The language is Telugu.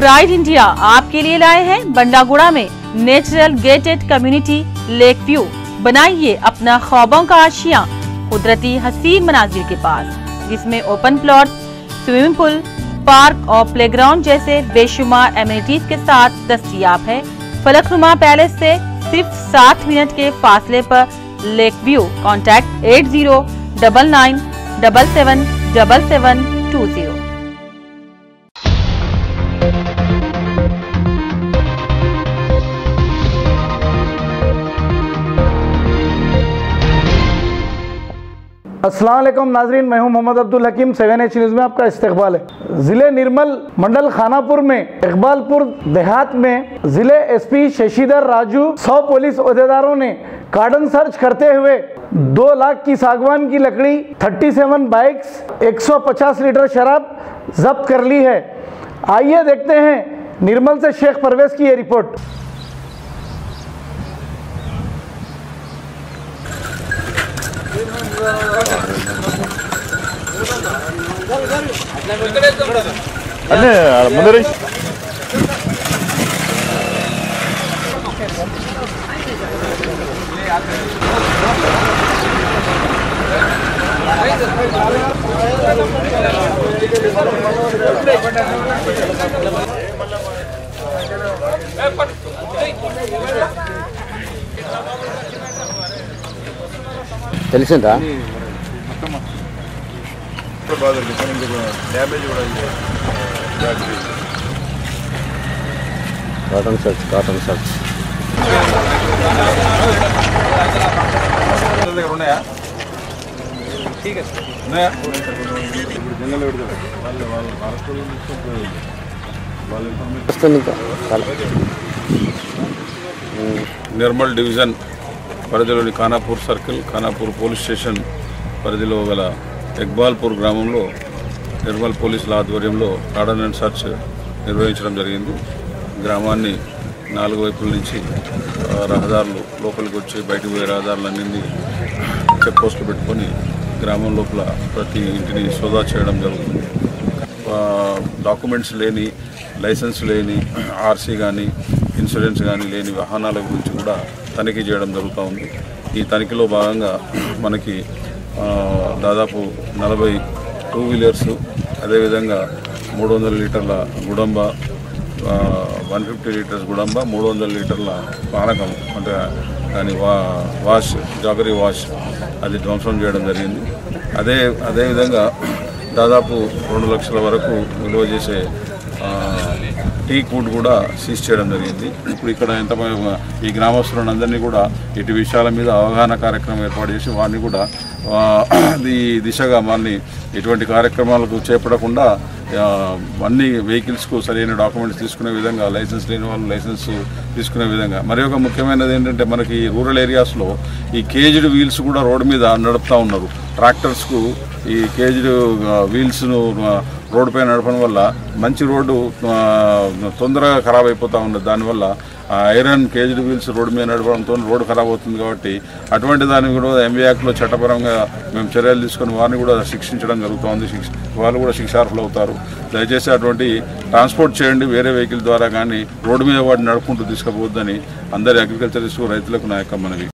प्राइड इंडिया आपके लिए लाए हैं बंडागुड़ा में natural gated community lake view. बनाइए अपना ख्वाबों का आशियां कुदरती हसीन मनाजिर के पास, जिसमें open plot, swimming pool, park और प्लेग्राउंड जैसे बेशुमार एमिनिटीज के साथ दस्तयाब है। फलकनुमा पैलेस से सिर्फ 7 मिनट के फासले पर लेक व्यू। कॉन्टैक्ट 8099777720। अस्सलाम वालेकुम नाजरीन, मैं हूं मोहम्मद अब्दुल हकीम। 7H न्यूज़ में आपका इस्तकबाल है। ज़िले निर्मल मंडल खानापुर में इकबालपुर देहात में ज़िले एसपी शशिधर राजू 100 पुलिस ओहदेदारों ने कार्डन सर्च करते हुए 2 लाख की सागवान की लकड़ी, 37 बाइक्स, 150 लीटर शराब जब्त कर ली है। आइए देखते हैं निर्मल से शेख परवेज की ये रिपोर्ट। తెలిసిందా కాటన్ సర్చ్ ఉన్నాయా? నిర్మల్ డివిజన్ పరిధిలోని Khanapur circle, Khanapur police station పరిధిలో గల ఇక్బాల్పూర్ గ్రామంలో నిర్మల్ పోలీసుల ఆధ్వర్యంలో కార్డన్ సర్చ్ నిర్వహించడం జరిగింది. గ్రామాన్ని 4 వైపుల నుంచి రహదారులు లోపలికి వచ్చి బయటకు పోయే రహదారులన్నీ చెక్ పోస్టులు పెట్టుకొని గ్రామం లోపల ప్రతి ఇంటిని సోదా చేయడం జరుగుతుంది. డాక్యుమెంట్స్ లేని, లైసెన్స్ లేని, ఆర్సీ కానీ, ఇన్సూరెన్స్ కానీ లేని వాహనాల గురించి కూడా తనిఖీ చేయడం జరుగుతూ ఉంది. ఈ తనిఖీలో భాగంగా మనకి దాదాపు 40 2 వీలర్స్, అదేవిధంగా 300 లీటర్ల గుడంబ, 150 లీటర్స్ గుడంబ, 300 లీటర్ల పానకం అంటే దాని వాష్, జాగరీ వాష్ అది ధ్వంసం చేయడం జరిగింది. అదేవిధంగా దాదాపు 2 లక్షల వరకు విలువ చేసే టీ కూడ్ కూడా సీజ్ చేయడం జరిగింది. ఇప్పుడు ఇక్కడ ఈ గ్రామస్తులందరినీ కూడా ఇటు విషయాల మీద అవగాహన కార్యక్రమం ఏర్పాటు చేసి వారిని కూడా ఈ దిశగా మళ్ళీ ఎటువంటి కార్యక్రమాలకు చేపడకుండా అన్ని వెహికల్స్కు సరైన డాక్యుమెంట్స్ తీసుకునే విధంగా, లైసెన్స్ లేని వాళ్ళు లైసెన్స్ తీసుకునే విధంగా. మరి ఒక ముఖ్యమైనది ఏంటంటే మనకి రూరల్ ఏరియాస్లో ఈ కేజ్డ్ వీల్స్ కూడా రోడ్డు మీద నడుపుతూ ఉన్నారు. ట్రాక్టర్స్కు ఈ కేజ్డ్ వీల్స్ను రోడ్డుపై నడపడం వల్ల మంచి రోడ్డు తొందరగా ఖరాబ్ అయిపోతూ ఉన్నది. దానివల్ల ఐరన్ కేజ్డ్ వీల్స్ రోడ్డు మీద నడపడంతో రోడ్డు ఖరాబ్ అవుతుంది. కాబట్టి అటువంటి దాన్ని కూడా ఎంవీ యాక్ట్లో చట్టపరంగా మేము చర్యలు తీసుకొని వారిని కూడా శిక్షించడం జరుగుతుంది. వాళ్ళు కూడా శిక్షార్హులు అవుతారు. దయచేసి అటువంటి ట్రాన్స్పోర్ట్ చేయండి, వేరే వెహికల్ ద్వారా కానీ రోడ్డు మీద వాటిని నడుపుకుంటూ తీసుకుపోవద్దని అందరి అగ్రికల్చరిస్ట్ రైతులకు నా యొక్క మనవి.